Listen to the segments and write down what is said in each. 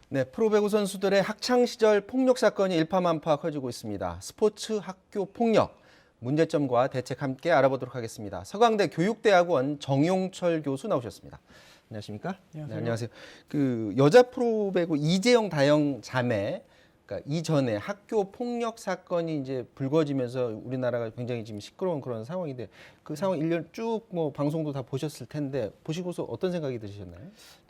네, 프로배구 선수들의 학창 시절 폭력 사건이 일파만파 커지고 있습니다. 스포츠 학교 폭력 문제점과 대책 함께 알아보도록 하겠습니다. 서강대 교육대학원 정용철 교수 나오셨습니다. 안녕하십니까? 안녕하세요. 네, 안녕하세요. 그 여자 프로배구 이재영 다영 자매, 그러니까 이전에 학교 폭력 사건이 이제 불거지면서 우리나라가 굉장히 지금 시끄러운 그런 상황인데 그 상황 일련 쭉 뭐 방송도 다 보셨을 텐데 보시고서 어떤 생각이 드셨나요?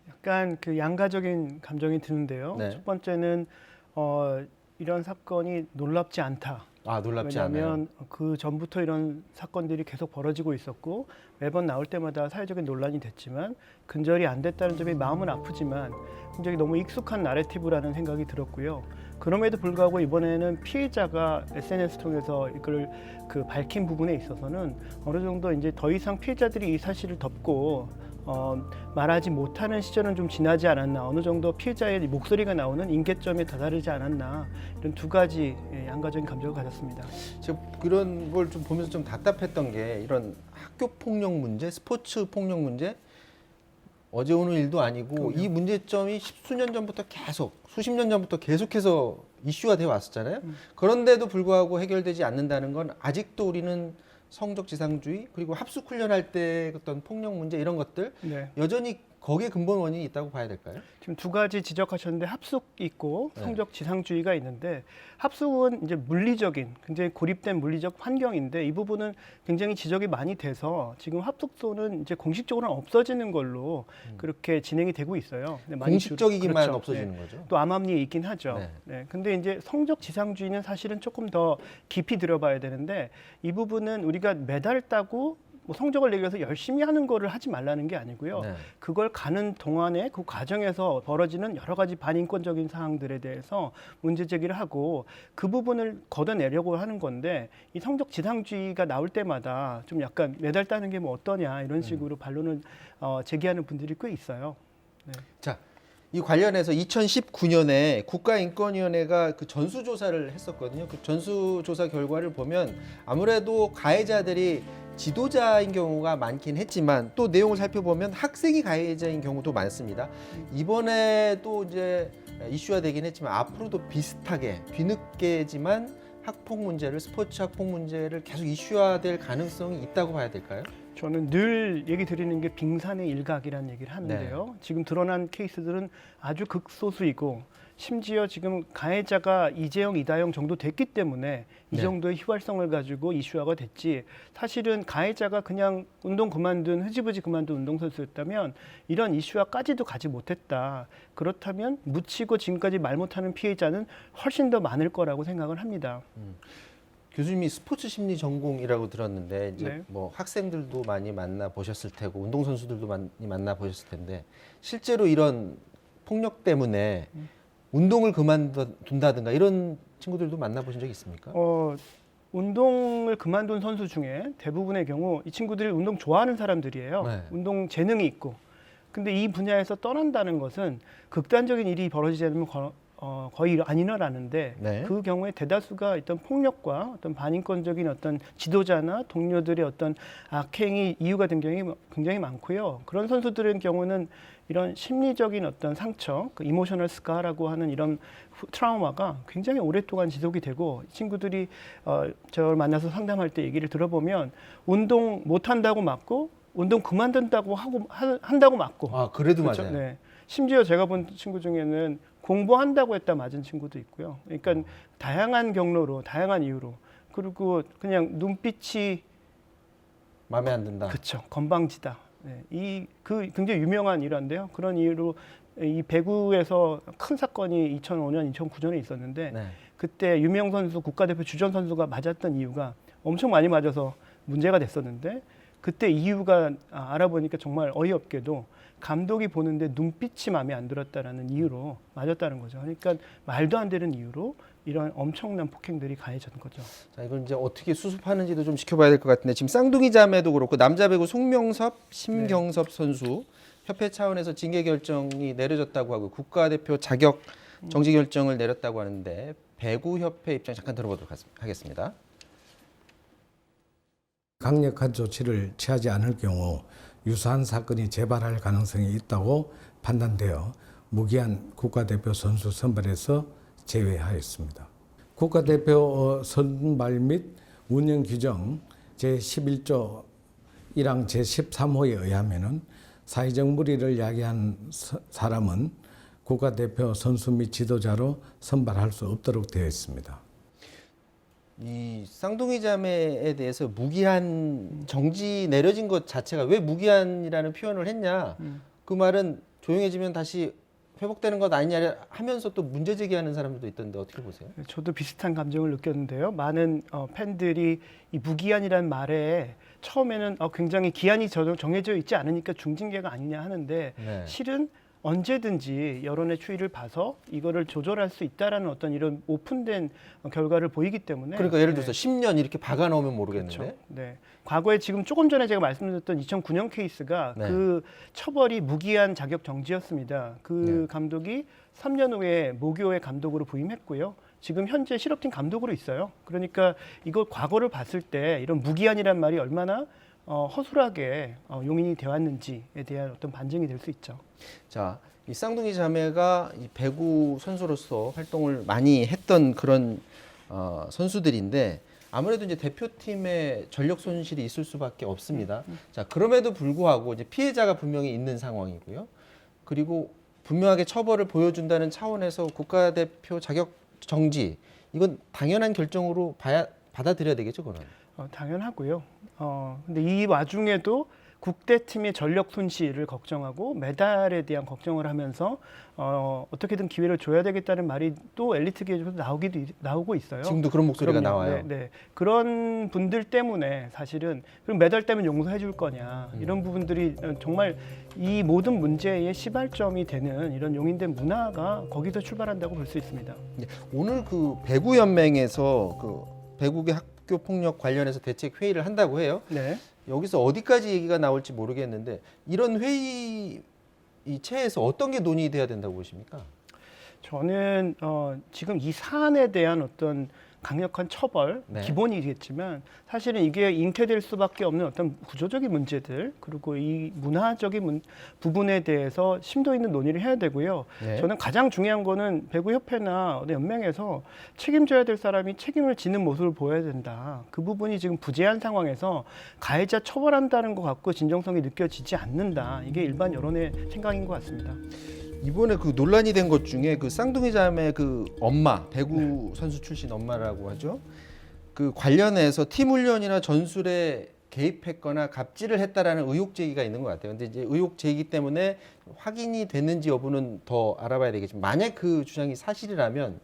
약간 그 양가적인 감정이 드는데요. 네. 첫 번째는 이런 사건이 놀랍지 않다. 아, 놀랍지 않아요. 왜냐하면 그 전부터 이런 사건들이 계속 벌어지고 있었고 매번 나올 때마다 사회적인 논란이 됐지만 근절이 안 됐다는 점이 마음은 아프지만 굉장히 너무 익숙한 나래티브라는 생각이 들었고요. 그럼에도 불구하고 이번에는 피해자가 SNS 통해서 이걸 그 밝힌 부분에 있어서는 어느 정도 이제 더 이상 피해자들이 이 사실을 덮고 말하지 못하는 시절은 좀 지나지 않았나, 어느 정도 피해자의 목소리가 나오는 임계점에 다다르지 않았나, 이런 두 가지 양가적인 감정을 가졌습니다. 제가 그런 걸 좀 보면서 좀 답답했던 게 이런 학교 폭력 문제, 스포츠 폭력 문제 어제 오늘 일도 아니고 그럼요. 이 문제점이 십수년 전부터 계속 수십 년 전부터 계속해서 이슈가 되어 왔었잖아요. 그런데도 불구하고 해결되지 않는다는 건 아직도 우리는 성적 지상주의 그리고 합숙 훈련할 때 어떤 폭력 문제 이런 것들 네. 여전히 거기에 근본 원인이 있다고 봐야 될까요? 지금 두 가지 지적하셨는데 합숙 있고 네. 성적 지상주의가 있는데 합숙은 이제 물리적인 굉장히 고립된 물리적 환경인데 이 부분은 굉장히 지적이 많이 돼서 지금 합숙소는 이제 공식적으로는 없어지는 걸로 그렇게 진행이 되고 있어요. 근데 많이 공식적이기만 그렇죠. 없어지는 네. 거죠. 또 암암리에 있긴 하죠. 네. 네. 근데 이제 성적 지상주의는 사실은 조금 더 깊이 들어봐야 되는데 이 부분은 우리가 메달 따고 뭐 성적을 내기 위해서 열심히 하는 거를 하지 말라는 게 아니고요. 네. 그걸 가는 동안에 그 과정에서 벌어지는 여러 가지 반인권적인 사항들에 대해서 문제 제기를 하고 그 부분을 걷어내려고 하는 건데 이 성적 지상주의가 나올 때마다 좀 약간 메달 따는 게 뭐 어떠냐 이런 식으로 반론을 제기하는 분들이 꽤 있어요. 네. 자, 이 관련해서 2019년에 국가인권위원회가 그 전수조사를 했었거든요. 그 전수조사 결과를 보면 아무래도 가해자들이 지도자인 경우가 많긴 했지만 또 내용을 살펴보면 학생이 가해자인 경우도 많습니다. 이번에 또 이제 이슈가 되긴 했지만 앞으로도 비슷하게 뒤늦게지만 학폭 문제를 스포츠 학폭 문제를 계속 이슈화될 가능성이 있다고 봐야 될까요? 저는 늘 얘기 드리는 게 빙산의 일각이라는 얘기를 하는데요. 네. 지금 드러난 케이스들은 아주 극소수이고 심지어 지금 가해자가 이재영, 이다영 정도 됐기 때문에 이 네. 정도의 휘발성을 가지고 이슈화가 됐지 사실은 가해자가 그냥 운동 그만둔 흐지부지 그만둔 운동선수였다면 이런 이슈화까지도 가지 못했다. 그렇다면 묻히고 지금까지 말 못하는 피해자는 훨씬 더 많을 거라고 생각을 합니다. 교수님이 스포츠 심리 전공이라고 들었는데 이제 네. 뭐 학생들도 많이 만나 보셨을 테고 운동 선수들도 많이 만나 보셨을 텐데 실제로 이런 폭력 때문에 운동을 그만둔다든가 이런 친구들도 만나 보신 적 있습니까? 운동을 그만둔 선수 중에 대부분의 경우 이 친구들이 운동 좋아하는 사람들이에요. 네. 운동 재능이 있고. 근데 이 분야에서 떠난다는 것은 극단적인 일이 벌어지지 않으면 거의 안 일어나는데 네. 그 경우에 대다수가 어떤 폭력과 어떤 반인권적인 어떤 지도자나 동료들의 어떤 악행이 이유가 된 경우가 굉장히 많고요. 그런 선수들의 경우는 이런 심리적인 어떤 상처, 그 이모셔널 스카라고 하는 이런 트라우마가 굉장히 오랫동안 지속이 되고 친구들이 저를 만나서 상담할 때 얘기를 들어보면 운동 못 한다고 맞고 운동 그만둔다고 하고 한다고 맞고. 아, 그래도 그렇죠? 맞아요. 네. 심지어 제가 본 친구 중에는 공부한다고 했다 맞은 친구도 있고요. 그러니까 다양한 경로로, 다양한 이유로. 그리고 그냥 눈빛이 마음에 안 든다. 그쵸, 건방지다. 네. 그 굉장히 유명한 일화인데요. 그런 이유로 이 배구에서 큰 사건이 2005년, 2009년에 있었는데 네. 그때 유명 선수, 국가대표 주전 선수가 맞았던 이유가 엄청 많이 맞아서 문제가 됐었는데 그때 이유가 알아보니까 정말 어이없게도 감독이 보는데 눈빛이 마음에 안 들었다라는 이유로 맞았다는 거죠. 그러니까 말도 안 되는 이유로 이런 엄청난 폭행들이 가해진 거죠. 자, 이건 이제 어떻게 수습하는지도 좀 지켜봐야 될 것 같은데 지금 쌍둥이 자매도 그렇고 남자 배구 송명섭, 심경섭 선수 협회 차원에서 징계 결정이 내려졌다고 하고 국가대표 자격 정지 결정을 내렸다고 하는데 배구 협회 입장 잠깐 들어보도록 하겠습니다. 강력한 조치를 취하지 않을 경우 유사한 사건이 재발할 가능성이 있다고 판단되어 무기한 국가대표 선수 선발에서 제외하였습니다. 국가대표 선발 및 운영 규정 제11조 1항 제13호에 의하면은 사회적 무리를 야기한 사람은 국가대표 선수 및 지도자로 선발할 수 없도록 되어 있습니다. 이 쌍둥이 자매에 대해서 무기한 정지 내려진 것 자체가 왜 무기한이라는 표현을 했냐? 그 말은 조용해지면 다시 회복되는 것 아니냐 하면서 또 문제 제기하는 사람들도 있던데 어떻게 보세요? 저도 비슷한 감정을 느꼈는데요. 많은 팬들이 이 무기한이라는 말에 처음에는 굉장히 기한이 정해져 있지 않으니까 중징계가 아니냐 하는데 네. 실은 언제든지 여론의 추이를 봐서 이거를 조절할 수 있다라는 어떤 이런 오픈된 결과를 보이기 때문에 그러니까 예를 들어서 10년 이렇게 박아 넣으면 모르겠는데. 그렇죠. 네. 과거에 지금 조금 전에 제가 말씀드렸던 2009년 케이스가 네. 그 처벌이 무기한 자격 정지였습니다. 그 네. 감독이 3년 후에 모교의 감독으로 부임했고요. 지금 현재 실업팀 감독으로 있어요. 그러니까 이거 과거를 봤을 때 이런 무기한이란 말이 얼마나 허술하게 용인이 되었는지에 대한 어떤 반증이 될 수 있죠. 자, 이 쌍둥이 자매가 이 배구 선수로서 활동을 많이 했던 그런 선수들인데 아무래도 이제 대표팀의 전력 손실이 있을 수밖에 없습니다. 자, 그럼에도 불구하고 이제 피해자가 분명히 있는 상황이고요. 그리고 분명하게 처벌을 보여준다는 차원에서 국가대표 자격 정지 이건 당연한 결정으로 받아들여야 되겠죠, 그건. 당연하고요. 근데 이 와중에도 국대팀의 전력 손실을 걱정하고 메달에 대한 걱정을 하면서 어떻게든 기회를 줘야 되겠다는 말이 또 엘리트계에서 나오고 있어요. 지금도 그런 목소리가 그럼요. 나와요. 네. 그런 분들 때문에 사실은 그럼 메달 때문에 용서해 줄 거냐 이런 부분들이 정말 이 모든 문제의 시발점이 되는 이런 용인된 문화가 거기서 출발한다고 볼 수 있습니다. 오늘 그 배구 연맹에서 그 배구계 학교 폭력 관련해서 대책 회의를 한다고 해요. 네. 여기서 어디까지 얘기가 나올지 모르겠는데 이런 회의 이 체에서 어떤 게 논의돼야 된다고 보십니까? 저는 지금 이 사안에 대한 어떤 강력한 처벌 네. 기본이겠지만 사실은 이게 잉태될 수밖에 없는 어떤 구조적인 문제들 그리고 이 문화적인 부분에 대해서 심도 있는 논의를 해야 되고요. 네. 저는 가장 중요한 거는 배구협회나 어느 연맹에서 책임져야 될 사람이 책임을 지는 모습을 보여야 된다. 그 부분이 지금 부재한 상황에서 가해자 처벌한다는 것 갖고 진정성이 느껴지지 않는다. 이게 일반 여론의 생각인 것 같습니다. 이번에 그 논란이 된 것 중에 그 쌍둥이 자매 그 엄마 배구 선수 출신 엄마라고 하죠. 그 관련해서 팀 훈련이나 전술에 개입했거나 갑질을 했다라는 의혹 제기가 있는 것 같아요. 근데 이제 의혹 제기 때문에 확인이 됐는지 여부는 더 알아봐야 되겠지만 만약 그 주장이 사실이라면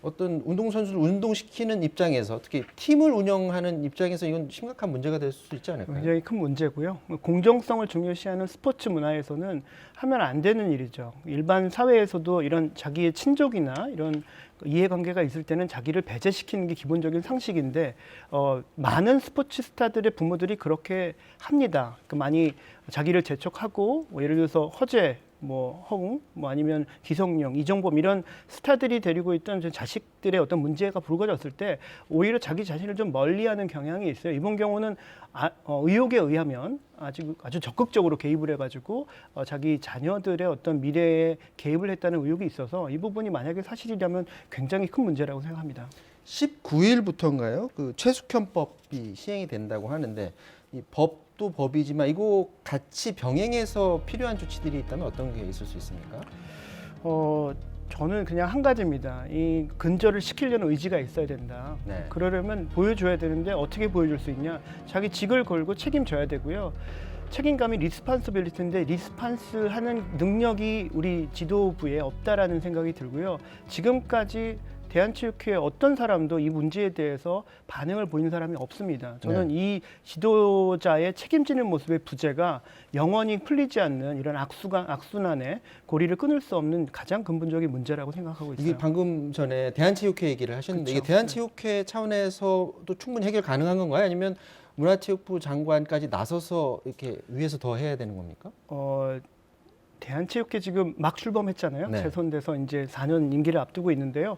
어떤 운동선수를 운동시키는 입장에서 특히 팀을 운영하는 입장에서 이건 심각한 문제가 될 수 있지 않을까요? 굉장히 큰 문제고요. 공정성을 중요시하는 스포츠 문화에서는 하면 안 되는 일이죠. 일반 사회에서도 이런 자기의 친족이나 이런 이해관계가 있을 때는 자기를 배제시키는 게 기본적인 상식인데 많은 스포츠 스타들의 부모들이 그렇게 합니다. 많이 자기를 재촉하고 예를 들어서 허재 허웅, 아니면 기성용, 이정범 이런 스타들이 데리고 있던 자식들의 어떤 문제가 불거졌을 때 오히려 자기 자신을 좀 멀리하는 경향이 있어요. 이번 경우는 의혹에 의하면 아주 적극적으로 개입을 해가지고 자기 자녀들의 어떤 미래에 개입을 했다는 의혹이 있어서 이 부분이 만약에 사실이라면 굉장히 큰 문제라고 생각합니다. 19일부터인가요? 그 최숙현법이 시행이 된다고 하는데 이 법도 법이지만 이거 같이 병행해서 필요한 조치들이 있다면 어떤 게 있을 수 있습니까? 저는 그냥 한 가지입니다. 이 근절을 시키려는 의지가 있어야 된다. 네. 그러려면 보여줘야 되는데 어떻게 보여줄 수 있냐? 자기 직을 걸고 책임져야 되고요. 책임감이 리스판스빌리티인데 리스판스하는 능력이 우리 지도부에 없다라는 생각이 들고요. 지금까지 대한체육회 어떤 사람도 이 문제에 대해서 반응을 보이는 사람이 없습니다. 저는 이 지도자의 책임지는 모습의 부재가 영원히 풀리지 않는 이런 악순환의 고리를 끊을 수 없는 가장 근본적인 문제라고 생각하고 있어요. 이게 방금 전에 대한체육회 얘기를 하셨는데 그쵸. 이게 대한체육회 차원에서도 충분히 해결 가능한 건가요? 아니면 문화체육부 장관까지 나서서 이렇게 위에서 더 해야 되는 겁니까? 대한체육회 지금 막 출범했잖아요. 네. 재선돼서 이제 4년 임기를 앞두고 있는데요.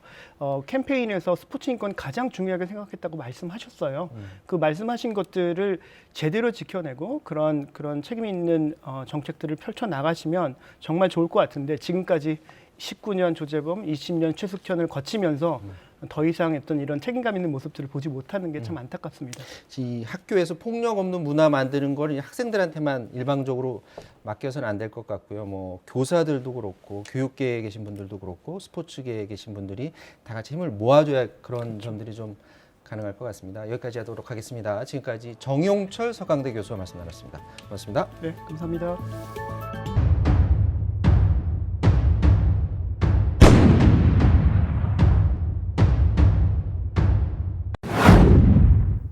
캠페인에서 스포츠 인권 가장 중요하게 생각했다고 말씀하셨어요. 그 말씀하신 것들을 제대로 지켜내고 그런 책임 있는 정책들을 펼쳐 나가시면 정말 좋을 것 같은데 지금까지 19년 조재범, 20년 최숙현을 거치면서 더 이상 어떤 이런 책임감 있는 모습들을 보지 못하는 게 참 안타깝습니다. 이 학교에서 폭력 없는 문화 만드는 걸 학생들한테만 일방적으로 맡겨서는 안 될 것 같고요. 뭐 교사들도 그렇고 교육계에 계신 분들도 그렇고 스포츠계에 계신 분들이 다 같이 힘을 모아줘야 그런 점들이 좀 가능할 것 같습니다. 여기까지 하도록 하겠습니다. 지금까지 정용철 서강대 교수와 말씀 나눴습니다. 고맙습니다. 네, 감사합니다.